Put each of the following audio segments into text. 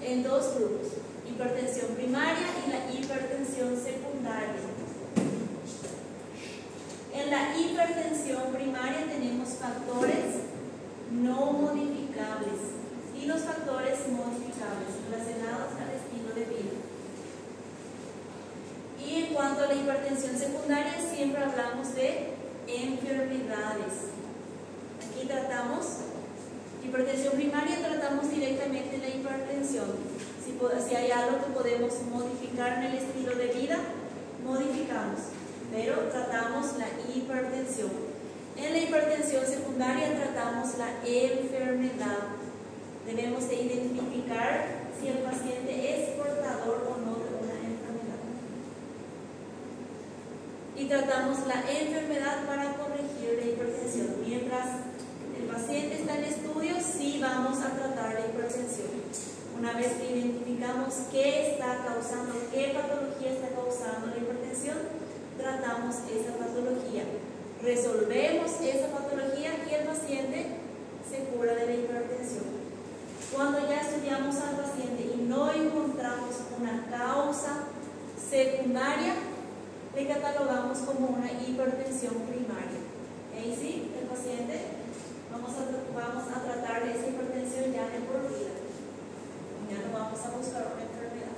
en dos grupos, hipertensión primaria y la hipertensión secundaria. En la hipertensión primaria tenemos factores no modificables y los factores modificables relacionados al estilo de vida. Y en cuanto a la hipertensión secundaria, siempre hablamos de enfermedades. Aquí tratamos hipertensión primaria, tratamos directamente la hipertensión. Si hay algo que podemos modificar en el estilo de vida, modificamos, pero tratamos la hipertensión. En la hipertensión secundaria tratamos la enfermedad. Debemos de identificar si el paciente es portador o no de una enfermedad. Y tratamos la enfermedad para corregir la hipertensión. Mientras el paciente está en estudio, sí vamos a tratar la hipertensión. Una vez que identificamos qué está causando, qué patología está causando la hipertensión, tratamos esa patología. Resolvemos esa patología y el paciente se cura de la hipertensión. Cuando ya estudiamos al paciente y no encontramos una causa secundaria, le catalogamos como una hipertensión primaria. Ahí sí, el paciente vamos a tratar esa hipertensión ya de por vida. Ya no vamos a buscar una enfermedad.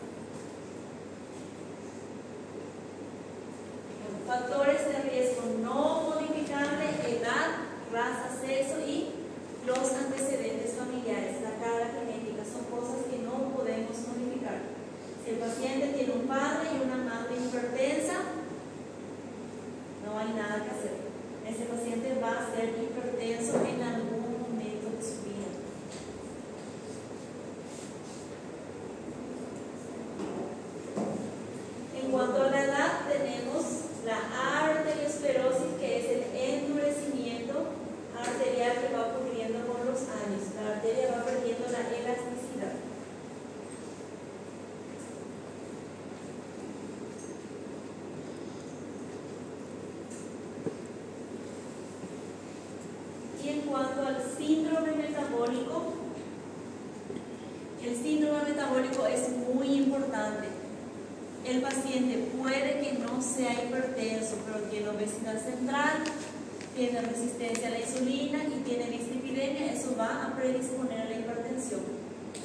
Factores de riesgo no modificables: edad, raza, sexo y los antecedentes familiares. La carga genética son cosas que no podemos modificar. Si el paciente tiene un padre y una madre hipertensa, no hay nada que hacer. Ese paciente va a ser hipertenso en algún momento de su vida. En cuanto a la edad, tenemos la arteriosclerosis, que es el endurecimiento arterial que va ocurriendo con los años. La arteria va perdiendo la elasticidad. Y en cuanto al síndrome metabólico, el síndrome metabólico es muy importante. El paciente puede que no sea hipertenso, pero tiene obesidad central, tiene resistencia a la insulina y tiene dislipidemia. Eso va a predisponer a la hipertensión.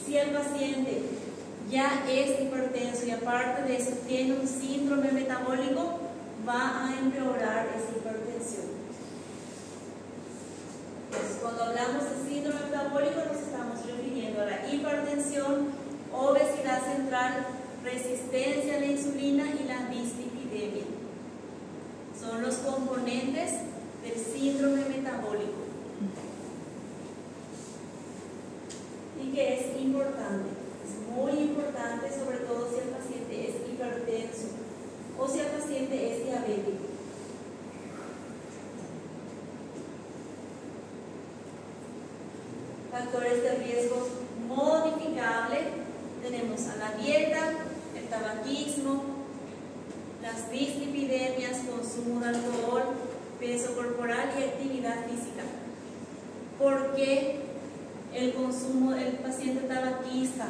Si el paciente ya es hipertenso y aparte de eso tiene un síndrome metabólico, va a empeorar esa hipertensión. Entonces, cuando hablamos de síndrome metabólico, nos estamos refiriendo a la hipertensión, obesidad central mostrar resistencia a la insulina y la dislipidemia. Son los componentes del síndrome metabólico. Y que es importante, es muy importante, sobre todo si el paciente es hipertenso o si el paciente es diabético. Factores de riesgo modificable, tenemos a la dieta, el tabaquismo, las dislipidemias, consumo de alcohol, peso corporal y actividad física. ¿Por qué el consumo del paciente tabaquista?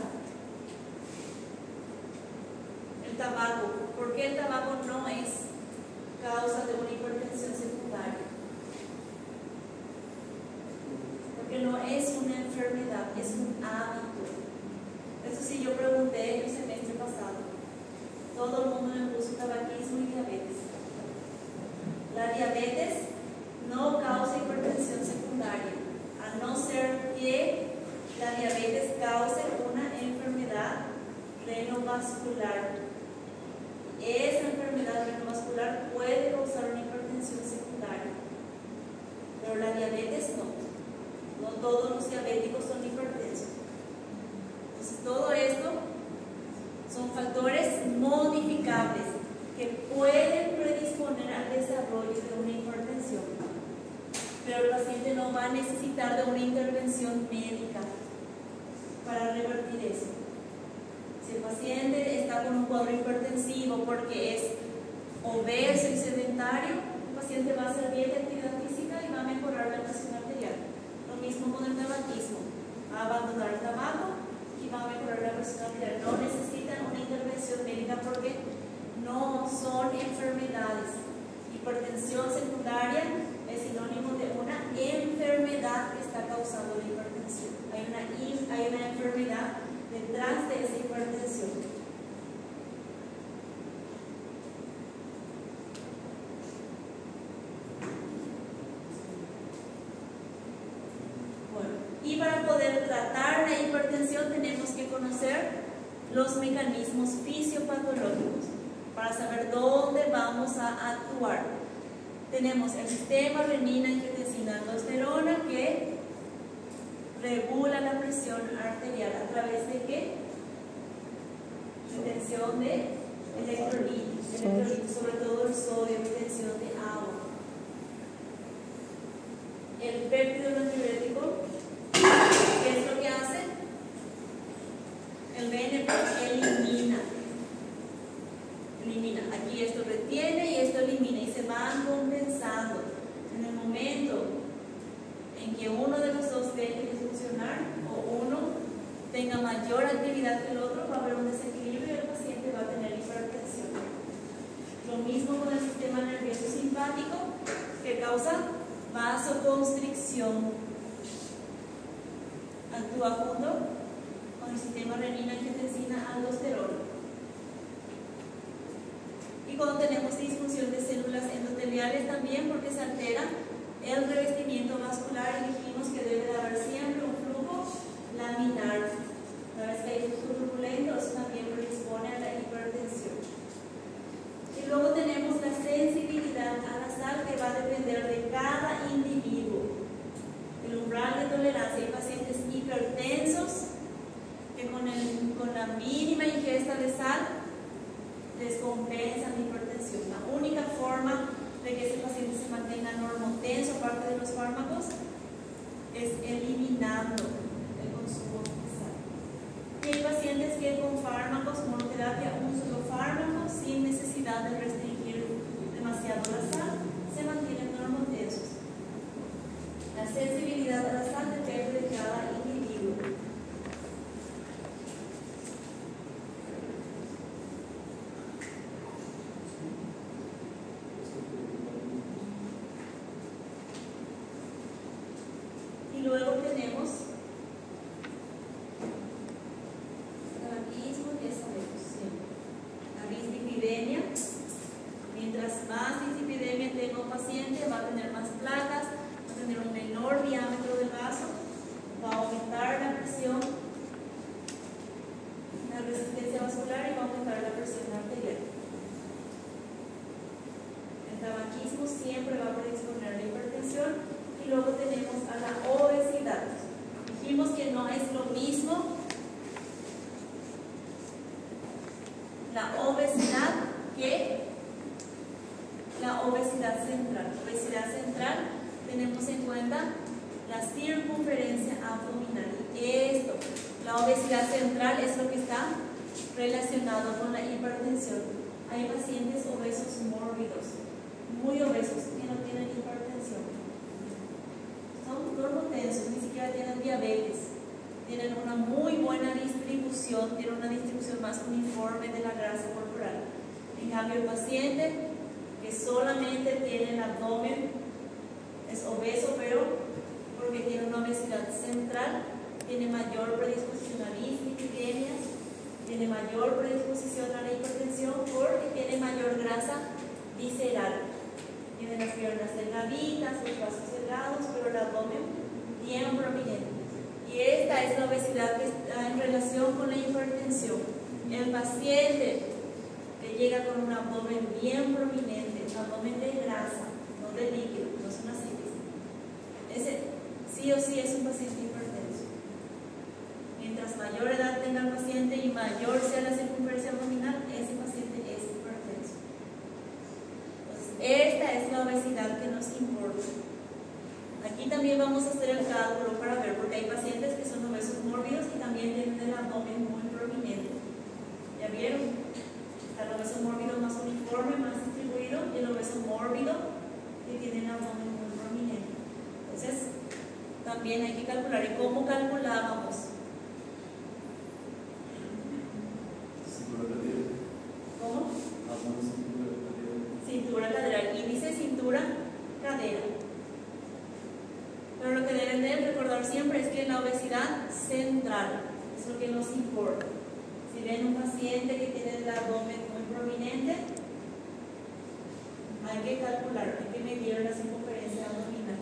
El tabaco. ¿Por qué el tabaco no es causa de una hipertensión secundaria? Porque no es una enfermedad, es un hábito. Eso sí, yo pregunté el semestre pasado. Todo el mundo me puso tabaquismo y diabetes. La diabetes no causa hipertensión secundaria, a no ser que la diabetes cause una enfermedad renovascular. Esa enfermedad renovascular puede causar una hipertensión secundaria, pero la diabetes no. No todos los diabéticos son hipertensos. Entonces, todo esto son factores modificables que pueden predisponer al desarrollo de una hipertensión, pero el paciente no va a necesitar de una intervención médica para revertir eso. Si el paciente está con un cuadro hipertensivo porque es obeso y sedentario, el paciente va a hacer dieta y actividad física y va a mejorar la presión arterial. Lo mismo con el tabaquismo, va a abandonar el tabaco y va a mejorar la presión arterial. No necesitan una intervención médica porque no son enfermedades. Hipertensión secundaria es sinónimo de una enfermedad que está causando la hipertensión. Hay una enfermedad detrás de esa hipertensión. Bueno, y para poder tratar la hipertensión tenemos que conocer los mecanismos fisiopatológicos para saber dónde vamos a actuar. Tenemos el sistema renina-angiotensina-aldosterona que regula la presión arterial a través de ¿qué? Retención de electrolitos, sobre todo el sodio, retención de agua. El péptido natriurético, ¿qué es lo que hace? El BNP elimina. Aquí esto retiene y esto elimina y se van compensando. En el momento en que uno de los dos deje de funcionar o uno tenga mayor actividad que el otro, va a haber un desequilibrio y el paciente va a tener hipertensión. Lo mismo con el sistema nervioso simpático, que causa vasoconstricción. Actúa junto con el sistema renina-angiotensina-aldosterona. Y cuando tenemos disfunción de células endoteliales también, porque se altera el revestimiento vascular, y dijimos que debe de haber siempre un flujo laminar. Una vez que hay flujo turbulento, eso también predispone a la hipertensión. Y luego tenemos la sensibilidad a la sal, que va a depender de cada individuo. El umbral de tolerancia. Hay pacientes hipertensos que con la mínima ingesta de sal descompensan la hipertensión. La única forma de que ese paciente se mantenga normotenso, aparte de los fármacos, es eliminando el consumo de sal. Y hay pacientes que con fármacos, monoterapia, un solo fármaco, sin necesidad de restringir demasiado la sal, se mantienen normotensos. La sensibilidad a la sal depende de cada individuo. Luego tenemos tabaquismo, que sabemos siempre. La dislipidemia. Mientras más dislipidemia tenga un paciente, va a tener más placas, va a tener un menor diámetro del vaso, va a aumentar siempre va a predisponer a la hipertensión. Y luego tenemos a la obesidad. Dijimos que no es lo mismo la obesidad que la obesidad central. Obesidad central, tenemos en cuenta la circunferencia abdominal. Esto, la obesidad central es lo que está relacionado con la hipertensión. Hay pacientes obesos mórbidos, muy obesos, que no tienen hipertensión. Son normotensos, ni siquiera tienen diabetes. Tienen una muy buena distribución, tienen una distribución más uniforme de la grasa corporal. En cambio, el paciente que solamente tiene el abdomen es obeso, pero porque tiene una obesidad central, tiene mayor predisposición a dislipidemias, tiene mayor predisposición a la hipertensión porque tiene mayor grasa visceral. Tiene las piernas delgaditas, los brazos delgados, pero el abdomen bien prominente. Y esta es la obesidad que está en relación con la hipertensión. El paciente que llega con un abdomen bien prominente, abdomen de grasa, no de líquido, no es una sífilis, ese sí o sí es un paciente hipertenso. Mientras mayor edad tenga el paciente y mayor sea la circunferencia abdominal, ese paciente es hipertenso. Entonces, esta es la obesidad que nos importa. Aquí también vamos a hacer el cálculo para ver, porque hay pacientes que son obesos mórbidos y también tienen el abdomen muy prominente. ¿Ya vieron? Está el obeso mórbido más uniforme, más distribuido, y el obeso mórbido que tiene el abdomen muy prominente. Entonces, también hay que calcular. ¿Y cómo calculábamos? ¿Cómo? Cintura lateral, índice, cintura, cadera. Pero lo que deben de recordar siempre es que la obesidad central es lo que nos importa. Si ven un paciente que tiene el abdomen muy prominente, hay que calcular, hay que medir la circunferencia abdominal.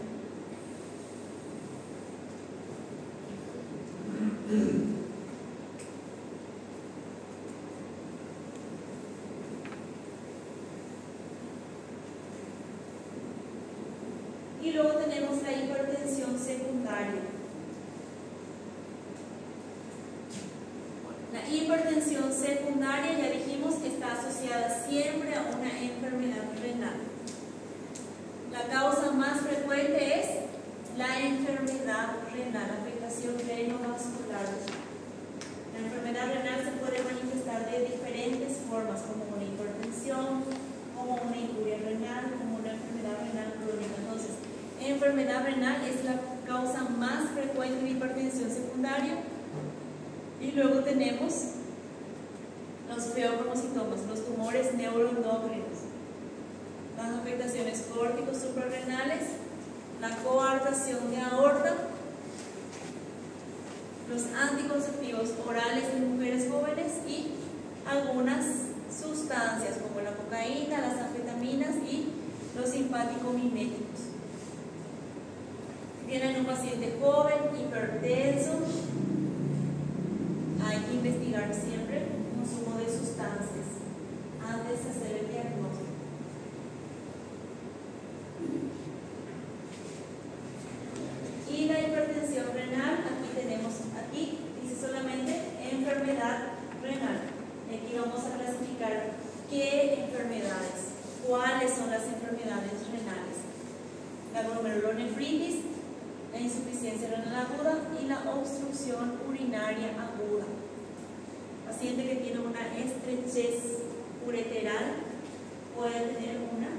Y luego tenemos la hipertensión secundaria. La hipertensión secundaria, ya dijimos que está asociada siempre a una enfermedad renal. La causa más frecuente es la enfermedad renal, afectación renovascular. La enfermedad renal se puede manifestar de diferentes formas, como una hipertensión, como una injuria renal, como una enfermedad renal crónica. Entonces, enfermedad renal es la causa más frecuente de hipertensión secundaria. Y luego tenemos los feocromocitomas, los tumores neuroendocrinos, las afectaciones córticos suprarrenales, la coartación de aorta, los anticonceptivos orales en mujeres jóvenes y algunas sustancias como la cocaína, las anfetaminas y los simpático-miméticos. Tienen un paciente joven, hipertenso, hay que investigar siempre el consumo de sustancias antes de hacer el diagnóstico. Y la hipertensión renal, aquí dice solamente enfermedad renal. Aquí vamos a clasificar qué enfermedades, cuáles son las enfermedades renales. La glomerulonefritis, la insuficiencia renal aguda y la obstrucción urinaria aguda. Paciente que tiene una estrechez ureteral puede tener una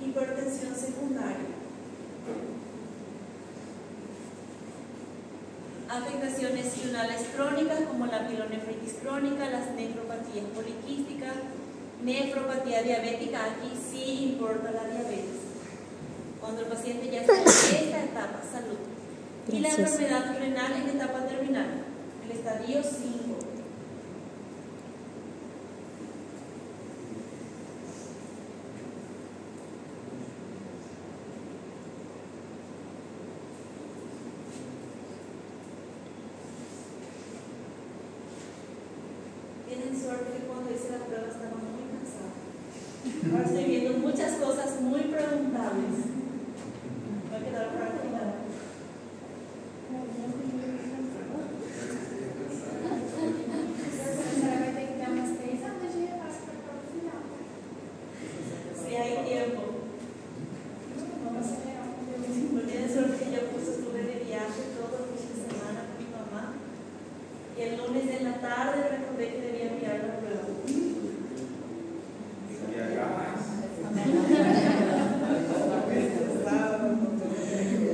hipertensión secundaria. Afectaciones renales crónicas como la pielonefritis crónica, las nefropatías poliquísticas, nefropatía diabética. Aquí sí importa la diabetes. Cuando el paciente ya está en esta etapa, salud. Y la enfermedad renal en etapa terminal, el estadio 5. Tienen suerte que cuando hice la prueba estaba muy cansada. Ahora estoy viendo muchas cosas muy preguntables. Va a quedar para el final. Si hay tiempo. Tiene suerte que yo estuve de viaje todo el fin de semana con mi mamá. Y el lunes en la tarde recordé que debía enviar la prueba.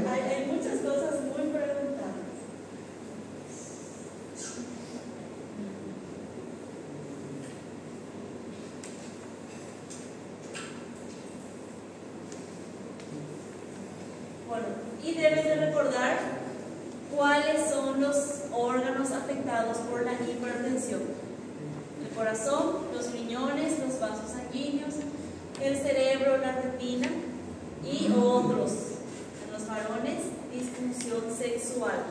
Hay muchas cosas muy preguntables. Bueno, y deben de recordar cuáles son los órganos afectados por la hipertensión: el corazón, los riñones, los vasos sanguíneos, el cerebro, la retina y otros. En los varones, disfunción sexual.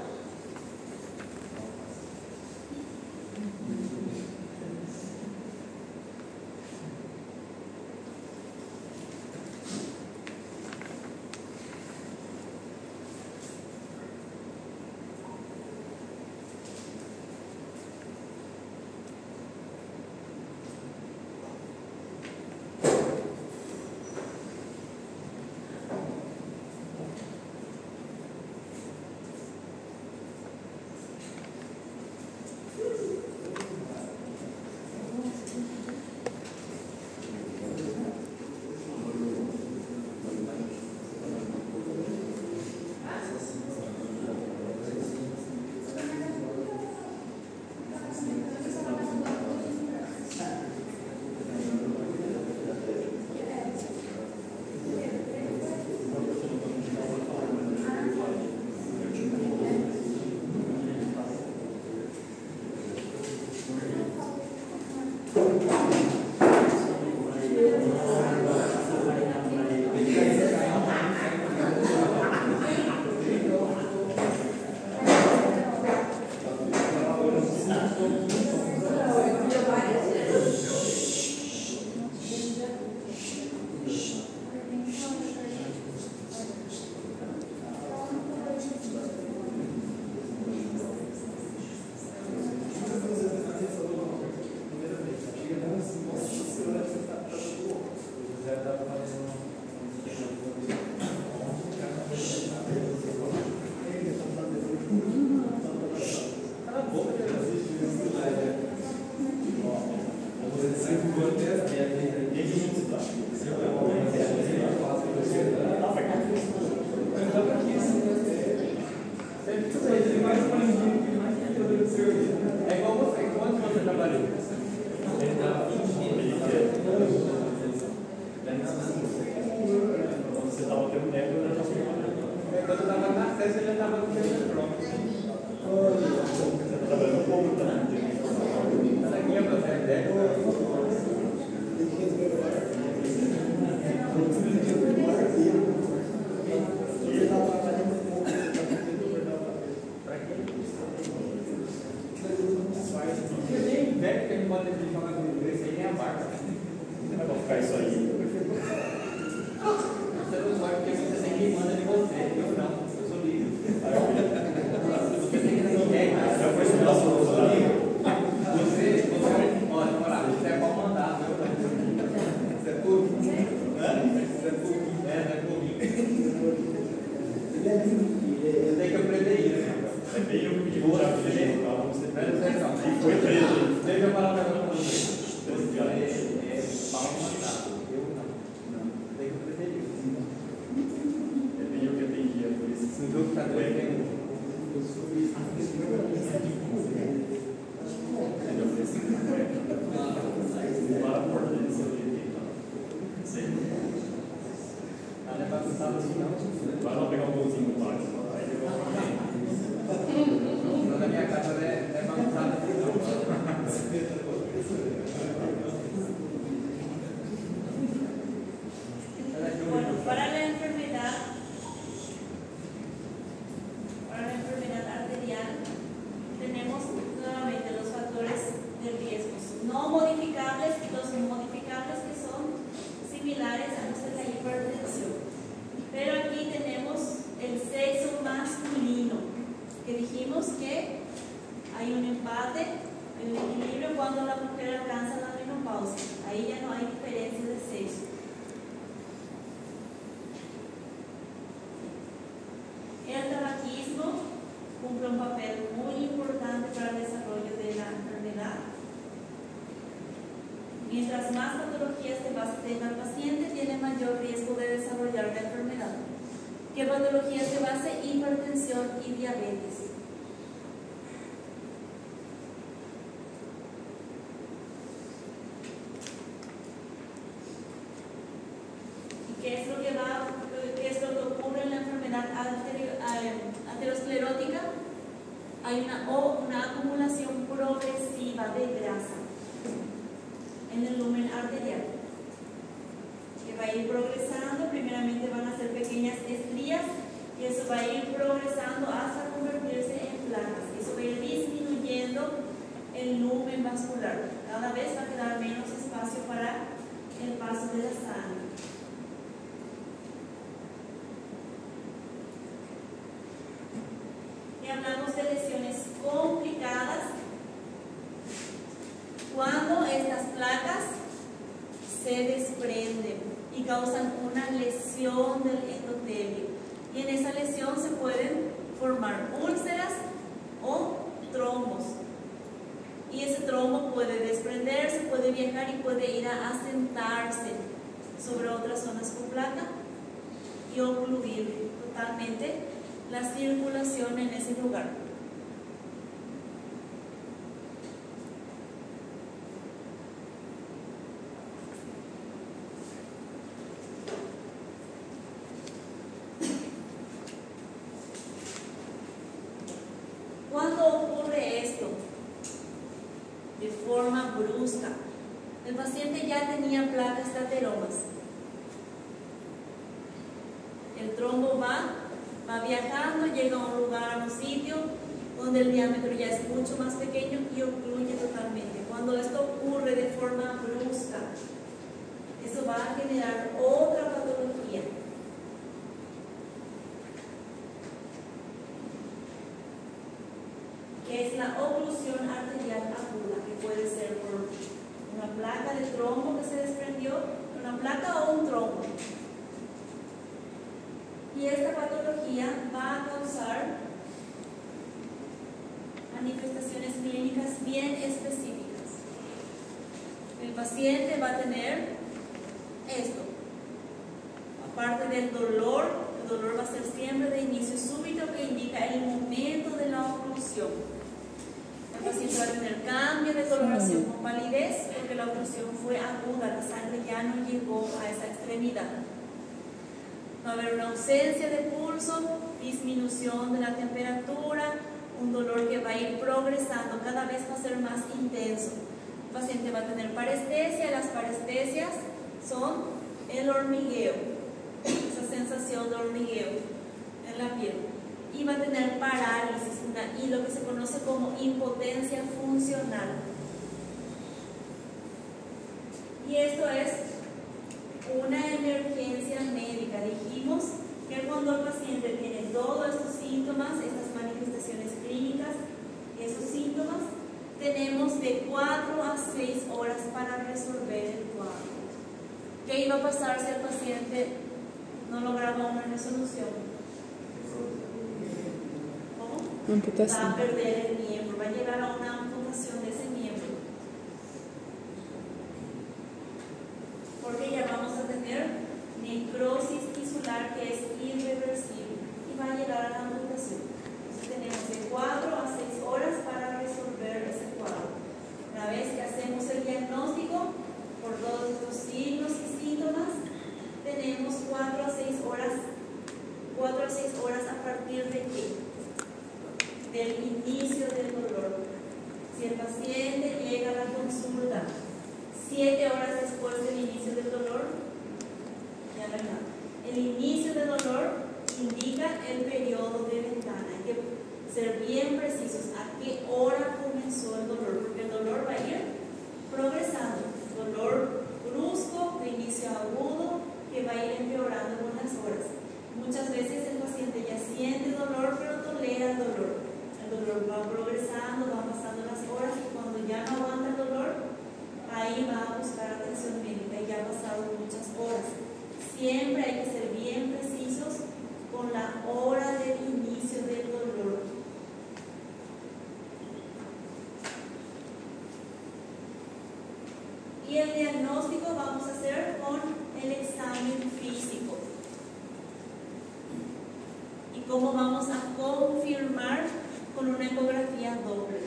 No modificables, y los modificables que son similares a los de la hipertensión. Pero aquí tenemos el sexo masculino, que dijimos que hay un empate, hay un equilibrio cuando la mujer alcanza la menopausia. Ahí ya no hay diferencia de sexo. El tabaquismo cumple un papel muy importante para el desarrollo de la enfermedad. Mientras más patologías tenga el paciente, tiene mayor riesgo de desarrollar la enfermedad. ¿Qué patologías de base? Hipertensión y diabetes. ¿Y qué es lo que ocurre en la enfermedad aterosclerótica? Hay una acumulación progresiva de grasa en el lumen arterial, que va a ir progresando. Primeramente van a ser pequeñas estrías y eso va a ir progresando hasta convertirse en placas. Eso va a ir disminuyendo el lumen vascular. Cada vez va a quedar menos espacio para el paso de la sangre. Y hablamos de lesiones complicadas cuando estas placas se desprenden y causan una lesión del endotelio. Y en esa lesión se pueden formar úlceras o trombos. Y ese trombo puede desprenderse, puede viajar y puede ir a asentarse sobre otras zonas con placa y ocluir totalmente la circulación en ese lugar. ¿Cuándo ocurre esto? De forma brusca. El paciente ya tenía placas de ateromas. El trombo va viajando, llega a un lugar, a un sitio donde el diámetro ya es mucho más pequeño y ocluye totalmente. Cuando esto ocurre de forma brusca, eso va a generar otra patología. Que es la oclusión arterial aguda, que puede ser por una placa de trombo que se desprendió, una placa o un trombo. Y esta patología va a causar manifestaciones clínicas bien específicas. El paciente va a tener esto. Aparte del dolor, el dolor va a ser siempre de inicio súbito, que indica el momento de la oclusión. El paciente va a tener cambio de coloración con palidez porque la oclusión fue aguda, la sangre ya no llegó a esa extremidad. Va a haber una ausencia de pulso, disminución de la temperatura, un dolor que va a ir progresando, cada vez va a ser más intenso. El paciente va a tener parestesia. Las parestesias son el hormigueo, esa sensación de hormigueo en la piel. Y va a tener parálisis y lo que se conoce como impotencia funcional. Y esto es una emergencia médica. Dijimos que cuando el paciente tiene todos estos síntomas, estas manifestaciones clínicas, esos síntomas, tenemos de 4 a 6 horas para resolver el cuadro. ¿Qué iba a pasar si el paciente no lograba una resolución? ¿Cómo? Va a perder el miembro, va a llegar a una amputación de ese miembro. Porque ya vamos a tener necrosis tisular que es irreversible y va a llegar a la amputación. Entonces tenemos de 4 a 6 horas para resolver ese cuadro. Una vez que hacemos el diagnóstico por todos estos signos y síntomas, tenemos 4 a 6 horas. 4 a 6 horas a partir de qué? Del inicio del dolor. Si el paciente llega a la consulta 7 horas después del inicio del dolor, ya no hay nada. El inicio del dolor indica el periodo de ventana. Hay que ser bien precisos a qué hora comenzó el dolor, porque el dolor va a ir progresando. Dolor brusco, de inicio agudo, Siempre hay que ser bien precisos con la hora del inicio del dolor. Y el diagnóstico vamos a hacer con el examen físico. ¿Y cómo vamos a confirmar? Con una ecografía doble.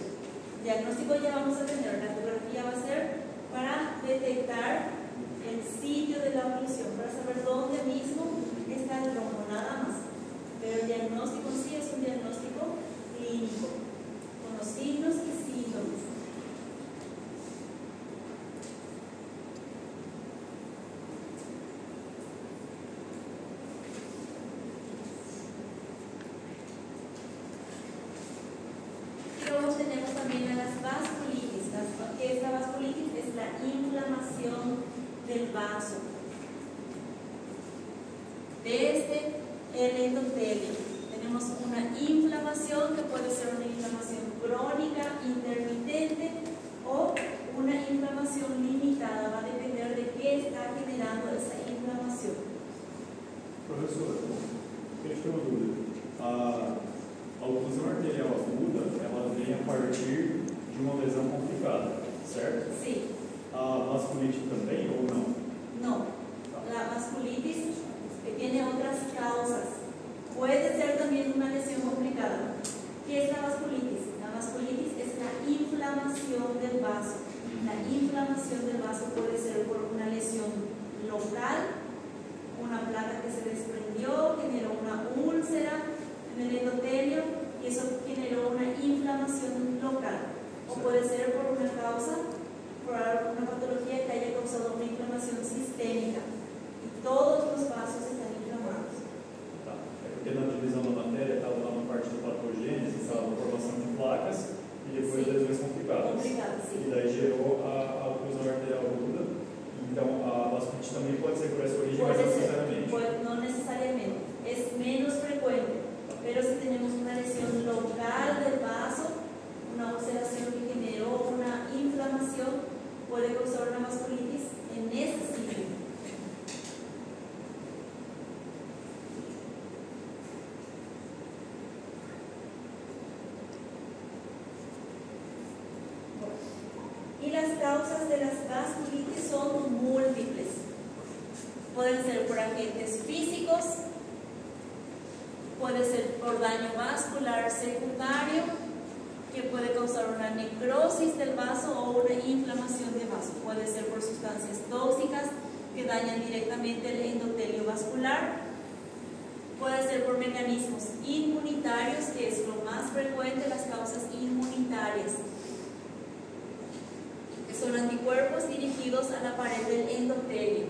El diagnóstico ya vamos a tener, la ecografía va a ser para detectar el sitio de la oclusión, para saber dónde mismo está el trombo, nada más. Pero el diagnóstico sí es un diagnóstico clínico, con los signos y síntomas. Y luego tenemos también a las vasculitis. ¿Qué es la vasculitis? Es la inflamación del vaso desde el endotelio. Tenemos una inflamación que puede ser una inflamación crónica, intermitente o una inflamación limitada. Va a depender de qué está generando esa inflamación. Professora, eu tenho uma dúvida. A oclusão arterial aguda, ela vem a partir de uma lesão complicada, certo? Sí. A vasculite também ou não? No. La vasculitis que tiene otras causas. Puede ser también una lesión complicada. ¿Qué es la vasculitis? La vasculitis es la inflamación del vaso. La inflamación del vaso puede ser por una lesión local, una placa que se desprendió, generó una úlcera en el endotelio y eso generó una inflamación local. O puede ser por una causa, por una patología que haya causado una inflamación sistémica. Y todos los vasos están inflamados. Tá. É porque na divisão da matéria estava lá na parte do patogênese, estava a formação de placas e depois lesões complicadas. Complicadas, sim. E daí gerou a oclusão arterial aguda. Então a vasculite também pode ser por essa origem, mas não necessariamente. No necesariamente. Es menos frecuente. Pero si tenemos una lesión local del vaso, una ulceración que generó una inflamación, puede causar una vasculitis en ese sitio. Y las causas de las vasculitis son múltiples. Pueden ser por agentes físicos, puede ser por daño vascular secundario, que puede causar una necrosis del vaso o una inflamación de vaso. Puede ser por sustancias tóxicas que dañan directamente el endotelio vascular. Puede ser por mecanismos inmunitarios, que es lo más frecuente, las causas inmunitarias, que son anticuerpos dirigidos a la pared del endotelio.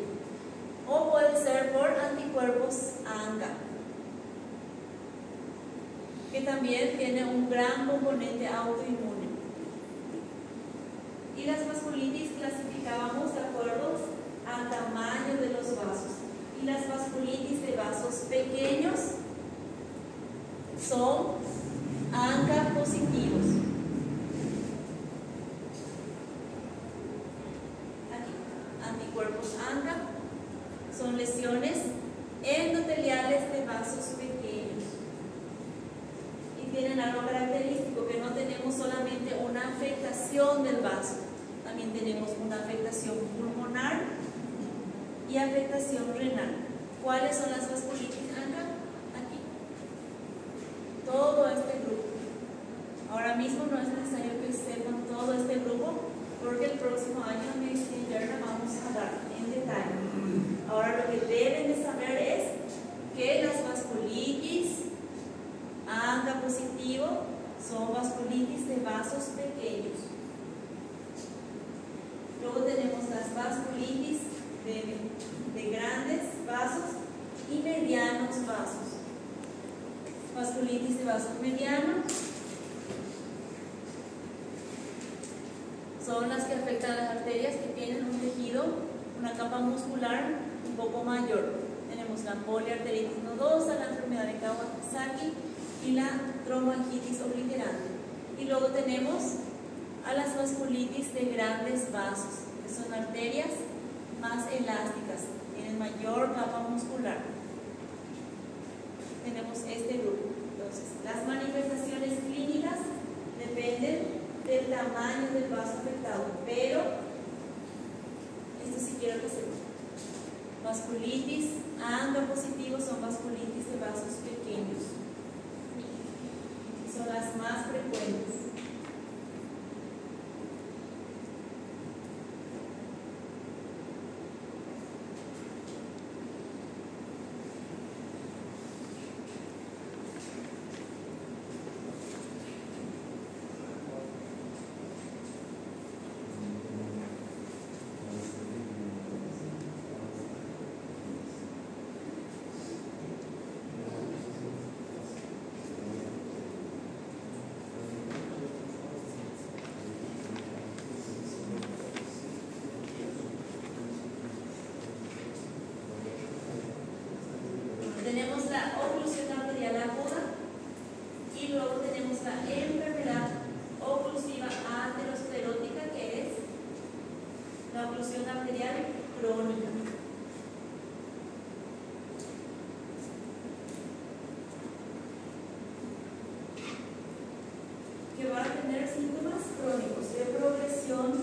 O puede ser por anticuerpos ANCA, que también tiene un gran componente autoinmune. Y las vasculitis clasificábamos de acuerdo al tamaño de los vasos. Y las vasculitis de vasos pequeños son ANCA positivos. Aquí, anticuerpos ANCA son lesiones endoteliales de vasos pequeños. Tienen algo característico, que no tenemos solamente una afectación del vaso, también tenemos una afectación pulmonar y afectación renal. ¿Cuáles son las vasculitis ANCA? Aquí. Todo este grupo. Ahora mismo no es necesario que sepan todo este grupo, porque el próximo año en medicina interna vamos a hablar en detalle. Ahora lo que deben de saber es que las vasculitis ANCA positivo son vasculitis de vasos pequeños. Luego tenemos las vasculitis de grandes vasos y medianos vasos. Vasculitis de vasos medianos son las que afectan a las arterias que tienen un tejido, una capa muscular un poco mayor. Tenemos la poliarteritis nodosa, la enfermedad de Kawasaki y la tromboangitis obliterante. Y luego tenemos a las vasculitis de grandes vasos, que son arterias más elásticas, tienen mayor capa muscular. Tenemos este grupo. Entonces, las manifestaciones clínicas dependen del tamaño del vaso afectado, pero esto sí quiero que sepan. Vasculitis angiopositivos son vasculitis de vasos pequeños. Son las más frecuentes. Tenemos la oclusión arterial aguda y luego tenemos la enfermedad oclusiva aterosclerótica, que es la oclusión arterial crónica. Que va a tener síntomas crónicos de progresión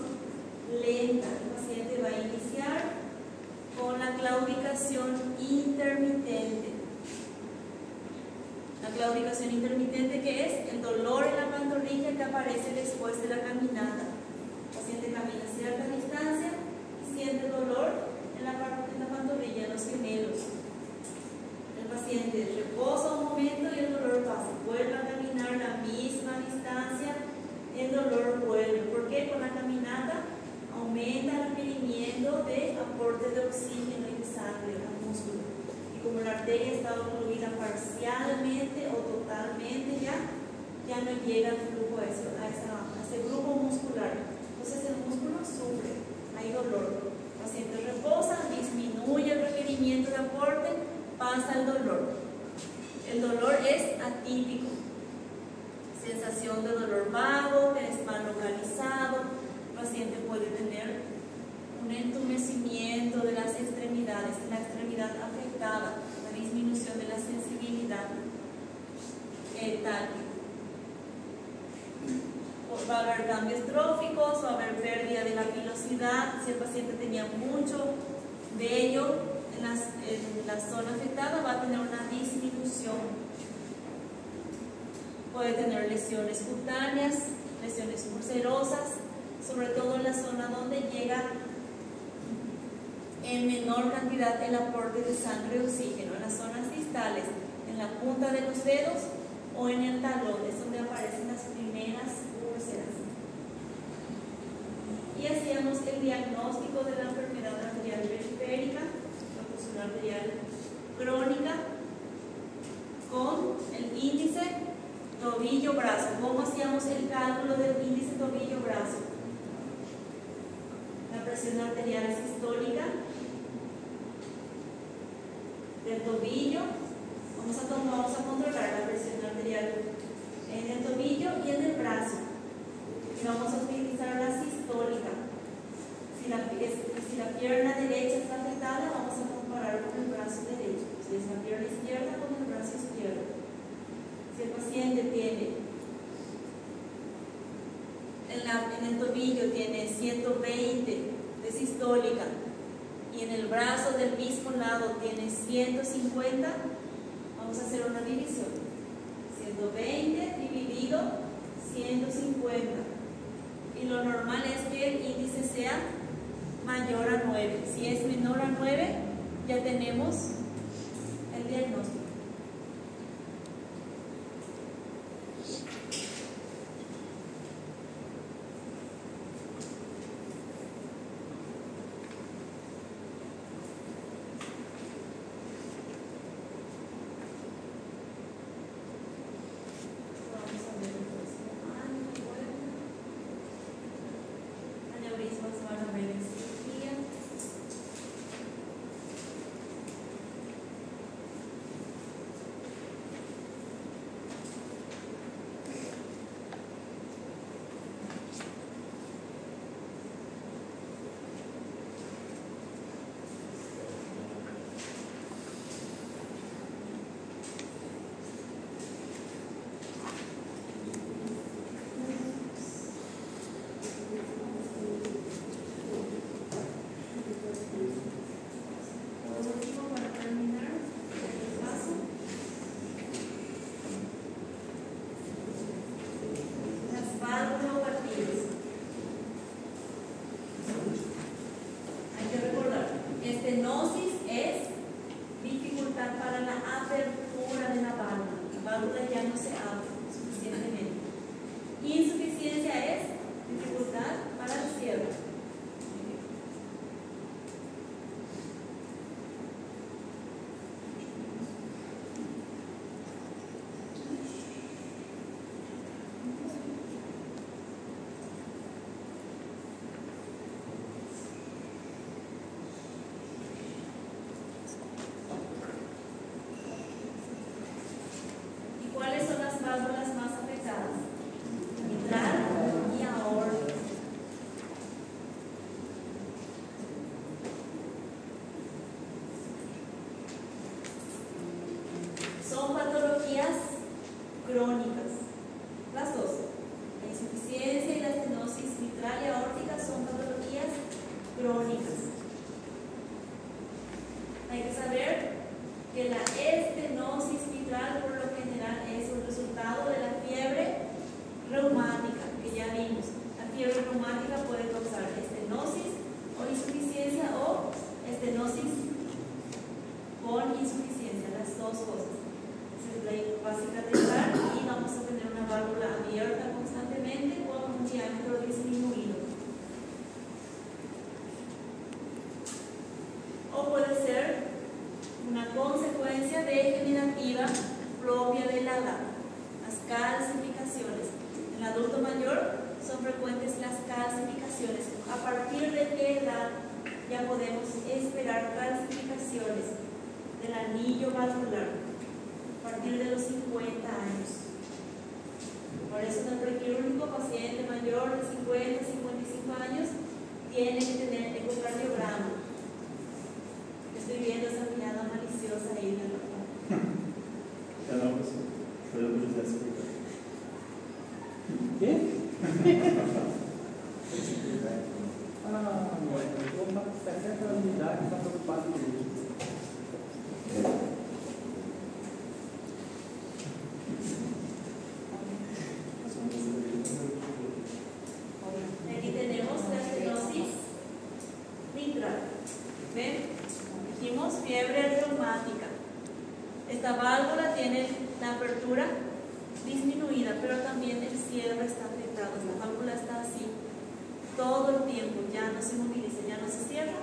lenta. El paciente va a iniciar con la claudicación intermitente. La claudicación intermitente, que es el dolor en la pantorrilla que aparece después de la caminata. El paciente camina cierta distancia y siente dolor en la pantorrilla, en los gemelos. El paciente reposa un momento y el dolor pasa. Vuelve a caminar la misma distancia, el dolor vuelve. ¿Por qué? Con la caminata aumenta el requerimiento de aporte de oxígeno y de sangre al músculo. Y como la arteria está ocluida parcialmente o totalmente, ya no llega el flujo a ese grupo muscular. Entonces el músculo sufre, hay dolor. El paciente reposa, disminuye el requerimiento de aporte, pasa el dolor. El dolor es atípico. Sensación de dolor vago, que es mal localizado. El paciente puede tener un entumecimiento de las extremidades, la extremidad afectada, la disminución de la sensibilidad táctil. Va a haber cambios tróficos, va a haber pérdida de la pilosidad. Si el paciente tenía mucho vello en la zona afectada, va a tener una disminución. Puede tener lesiones cutáneas, lesiones ulcerosas, sobre todo en la zona donde llega en menor cantidad el aporte de sangre y oxígeno, en las zonas distales, en la punta de los dedos o en el talón, es donde aparecen las primeras úlceras. Y hacíamos el diagnóstico de la enfermedad arterial periférica, la oclusión arterial crónica, con el índice tobillo-brazo. ¿Cómo hacíamos el cálculo del índice tobillo-brazo? La presión arterial sistólica del tobillo. Vamos a controlar la presión arterial en el tobillo y en el brazo. Y vamos a utilizar la sistólica. Si la pierna derecha está afectada, vamos a comparar con el brazo derecho. Si es la pierna izquierda, con el brazo izquierdo. Si el paciente tiene en el tobillo tiene 120 de sistólica y en el brazo del mismo lado tiene 150, vamos a hacer una división. 120 dividido 150. Y lo normal es que el índice sea mayor a 9. Si es menor a 9, ya tenemos el diagnóstico. para la apertura de la válvula. La válvula ya no se abre suficientemente. Insuficiencia es dificultad para el cierre. ¿Cuáles son las válvulas más afectadas? Mitral y aórtica. Son patologías crónicas. Las dos. La insuficiencia y la estenosis mitral y aórtica son patologías crónicas. Hay que saber que la estenosis mitral por lo general es el resultado de la fiebre reumática que ya vimos. La fiebre reumática puede causar estenosis o insuficiencia o estenosis con insuficiencia, las dos cosas. La va a cicatrizar y vamos a tener una válvula abierta constantemente con un diámetro disminuido. O puede ser una consecuencia degenerativa propia de la edad, las calcificaciones. En el adulto mayor son frecuentes las calcificaciones. ¿A partir de qué edad ya podemos esperar calcificaciones del anillo valvular? A partir de los 50 años. Por eso en el prequirúrgico, paciente mayor de 50, 55 años tiene que tener ecocardiograma. Estoy viendo esa mirada maliciosa ahí del doctor. Ya no, pues, pero yo ya explicar. ¿Qué? Bueno, eu estou com 60 anos de idade e está preocupado com isso. Aquí tenemos la estenosis mitral. ¿Ven? Dijimos fiebre reumática. Esta válvula tiene la apertura disminuida, pero también el cierre está afectado. La válvula está así todo el tiempo, ya no se moviliza, ya no se cierra,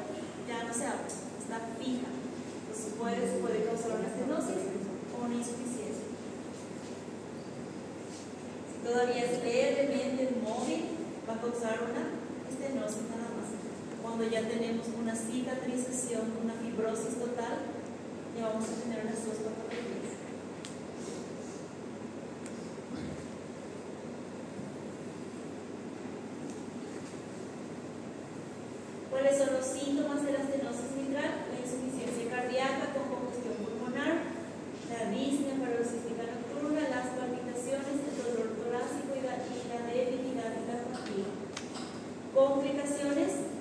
ya no se abre, está fija. Entonces puede causar una estenosis o una insuficiencia. Si todavía es levemente móvil, va a causar una estenosis nada más. Cuando ya tenemos una cicatrización, una fibrosis total, ya vamos a tener unas dos patologías. ¿Cuáles son los síntomas de la estenosis mitral? La insuficiencia cardíaca con congestión pulmonar, la disnea paroxística nocturna, las palpitaciones, el dolor torácico y la debilidad de la fatiga. Complicaciones: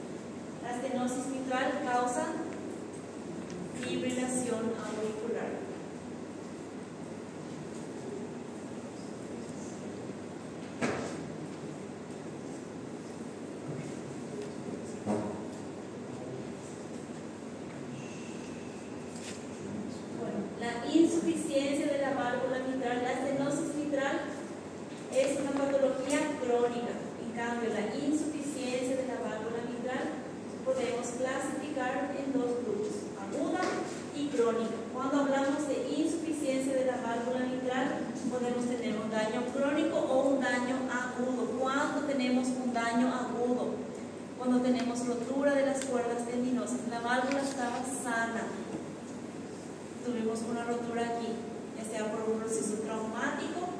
la estenosis mitral causa fibrilación auricular. Insuficiencia de la válvula mitral. La estenosis mitral es una patología crónica. En cambio, la insuficiencia de la válvula mitral podemos clasificar en dos grupos, aguda y crónica. Cuando hablamos de insuficiencia de la válvula mitral, podemos tener un daño crónico o un daño agudo. ¿Cuándo tenemos un daño agudo? Cuando tenemos rotura de las cuerdas tendinosas. La válvula estaba sana. Tuvimos una rotura aquí, ya sea por un proceso traumático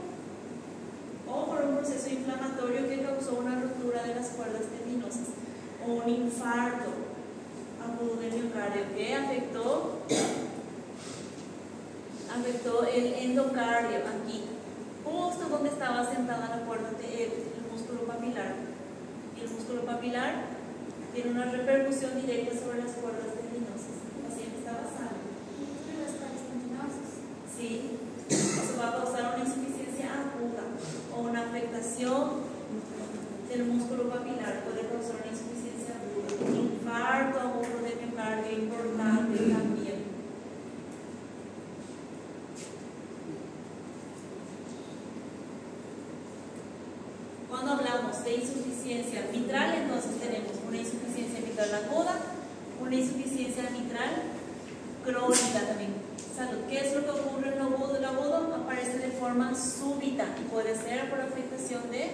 o por un proceso inflamatorio que causó una rotura de las cuerdas tendinosas, o un infarto agudo del miocardio que afectó el endocardio aquí, justo donde estaba sentada la cuerda el músculo papilar. Y el músculo papilar tiene una repercusión directa sobre las cuerdas tendinosas. El paciente estaba sano. Sí, eso va a causar una insuficiencia aguda o una afectación del músculo papilar, puede causar una insuficiencia aguda, un infarto agudo de miocardio importante también. mitral, entonces tenemos una insuficiencia mitral aguda, una insuficiencia mitral crónica también. Salud. ¿Qué es lo que ocurre en lo agudo? El agudo aparece de forma súbita y puede ser por afectación de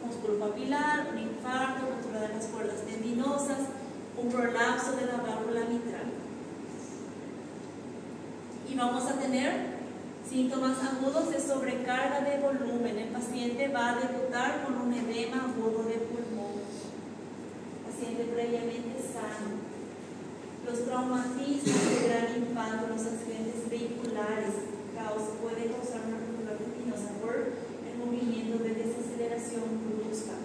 músculo papilar, un infarto, ruptura de las cuerdas tendinosas, un prolapso de la válvula mitral. Y vamos a tener síntomas agudos de sobrecarga de volumen. El paciente va a debutar con un edema agudo de pulmón. Paciente previamente sano. Los traumatismos de gran impacto, los accidentes vehiculares, puede causar una ruptura tendinosa por el movimiento de desaceleración brusca.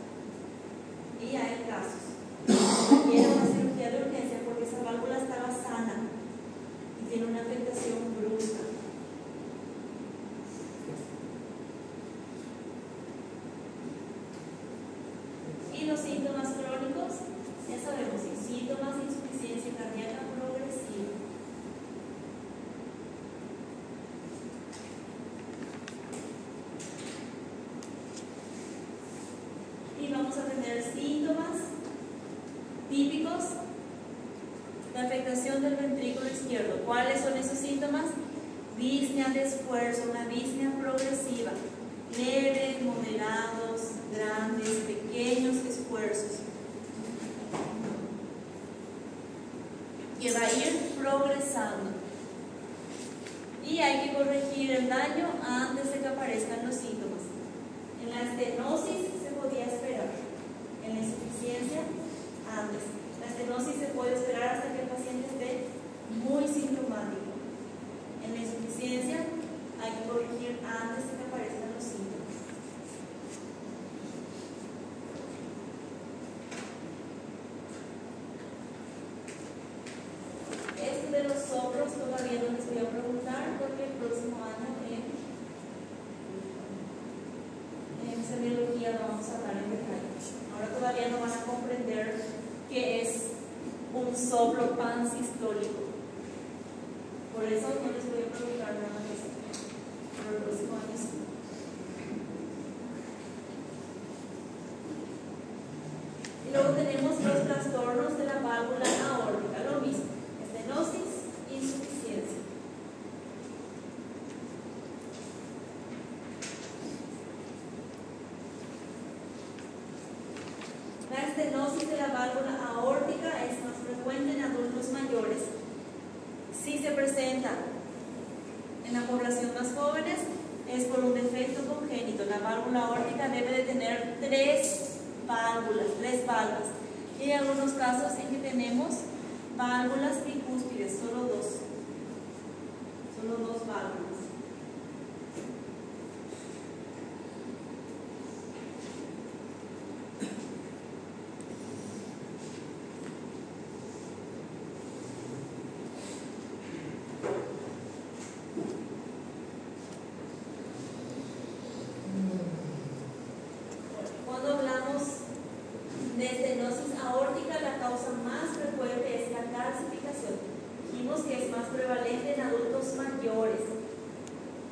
Y hay casos. Requiere una cirugía de urgencia porque esa válvula estaba sana y tiene una afectación brusca. Y los síntomas crónicos, ya sabemos, síntomas de insuficiencia cardíaca progresiva. Y vamos a tener síntomas típicos de afectación del ventrículo izquierdo. ¿Cuáles son esos síntomas? Disnea de esfuerzo, una disnea progresiva, leves, moderados, grandes, pequeños esfuerzos, que va a ir progresando. Y hay que corregir el daño antes de que aparezcan los síntomas. En la estenosis se podía esperar, en la insuficiencia antes. La estenosis se puede esperar hasta que el paciente esté muy sintomático. En la insuficiencia hay que corregir antes de que aparezcan los síntomas. Esto de los soplos todavía no les voy a preguntar porque el próximo año en semiología lo vamos a hablar en detalle. Ahora todavía no van a comprender qué es un soplo pansistólico. Por eso no les voy a preguntar nada más eso. Pero el próximo año sí. Y luego tenemos los trastornos de la válvula aórtica, lo mismo, estenosis, insuficiencia. La estenosis de la válvula aórtica es más frecuente en adultos mayores. Si se presenta en la población más jóvenes, es por un defecto congénito. La válvula aórtica debe de tener tres válvulas. Y hay algunos casos en que tenemos válvulas bicúspides, solo dos válvulas. Cuando hablamos de estenosis aórtica, la causa más frecuente es la calcificación. Dijimos que es más prevalente en adultos mayores.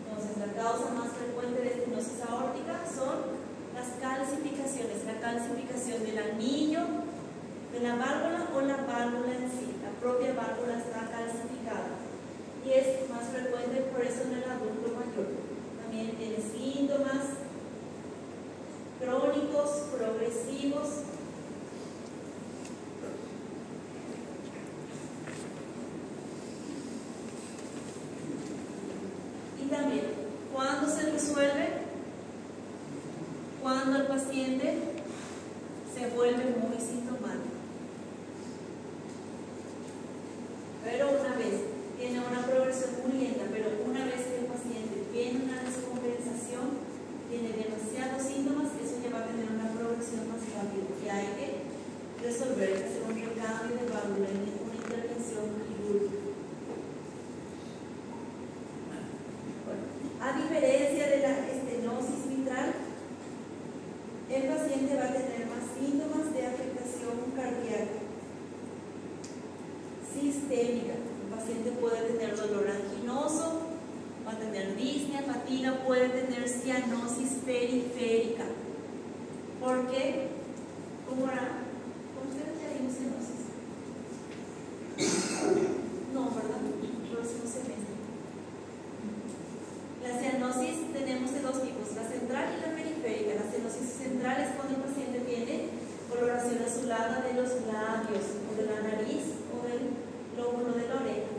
Entonces, la causa más frecuente de estenosis aórtica son las calcificaciones. La calcificación del anillo de la válvula o la válvula en sí. La propia válvula está calcificada. Y es más frecuente por eso en el adulto mayor. También tiene síntomas crónicos, progresivos. Y también, ¿cuándo se resuelve? Cuando el paciente se vuelve muy sintomático. Pero una vez tiene una progresión muy lenta, pero una vez que el paciente tiene una descompensación, tiene demasiados síntomas, eso ya va a tener una progresión más rápida y hay que resolver, hacer un recambio de válvula, una intervención quirúrgica. Bueno, a diferencia de la estenosis mitral, el paciente va a tener más síntomas de afectación cardíaca sistémica. El paciente puede tener dolor anginoso, va a tener disnea, fatiga, puede tener cianosis periférica. Porque, como Muara. ¿Cómo ustedes ya vimos cianosis? No, ¿verdad? Próximo semestre. La cianosis tenemos de dos tipos, la central y la periférica. La cianosis central es cuando el paciente tiene coloración azulada de los labios, o de la nariz, o del lóbulo de la oreja.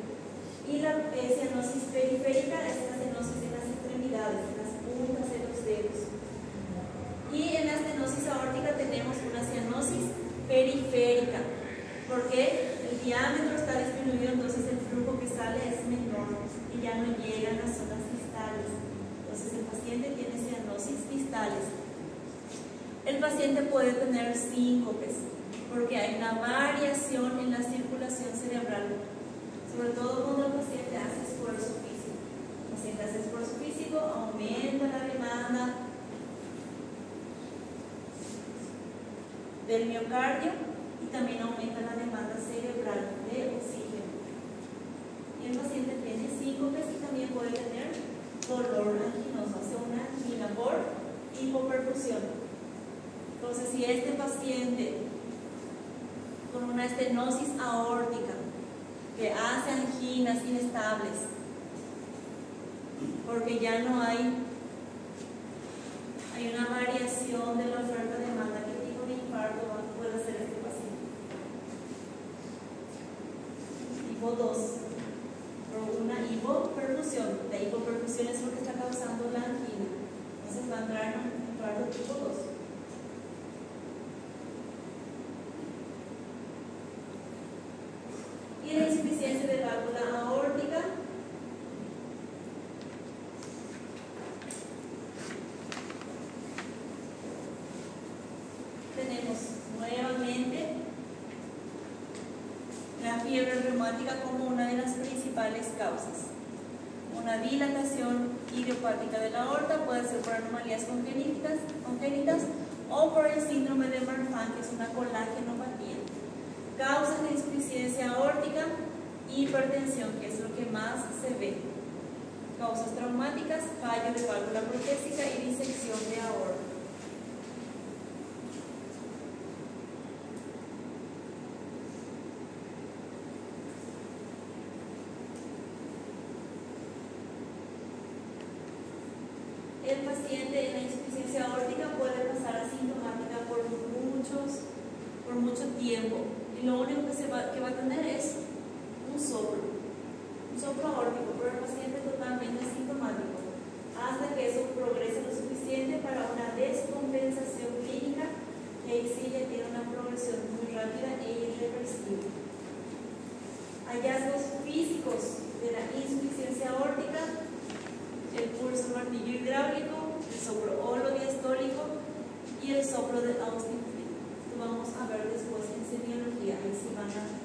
Y la cianosis periférica es la cianosis en las extremidades, en las puntas de los dedos. Y en la estenosis aórtica tenemos una cianosis periférica, porque el diámetro está disminuido, entonces el flujo que sale es menor y ya no llega a las zonas distales. Entonces el paciente tiene cianosis distales. El paciente puede tener síncopes, porque hay una variación en la circulación cerebral, sobre todo cuando el paciente hace esfuerzo físico. El paciente hace esfuerzo físico, aumenta la demanda del miocardio y también aumenta la demanda cerebral de oxígeno. Y el paciente tiene síncopes y también puede tener dolor anginoso, o sea, una angina por hipoperfusión. Entonces, si este paciente con una estenosis aórtica que hace anginas inestables, porque ya no hay una variación de la oferta-demanda, ¿qué tipo de infarto puede hacer este paciente? Tipo 2, por una hipoperfusión. La hipoperfusión es lo que está causando la angina. Entonces va a entrar en un infarto tipo 2. Y la insuficiencia de válvula aórtica tenemos nuevamente la fiebre reumática como una de las principales causas. Una dilatación idiopática de la aorta puede ser por anomalías congénitas o por el síndrome de Marfan, que es una colágenopatía. Causas de insuficiencia aórtica, hipertensión, que es lo que más se ve. Causas traumáticas, fallo de válvula protésica y disección de aorta. El paciente en la insuficiencia aórtica puede pasar asintomática por mucho tiempo. Y lo único que va a tener es un soplo aórtico, pero el paciente totalmente asintomático, hasta que eso progrese lo suficiente para una descompensación clínica, y ahí sí ya tiene una progresión muy rápida e irreversible. Hallazgos físicos de la insuficiencia aórtica: el pulso martillo hidráulico, el soplo holodiastólico y el soplo de Austin. Esto vamos a ver después en semiología, ahí sí van a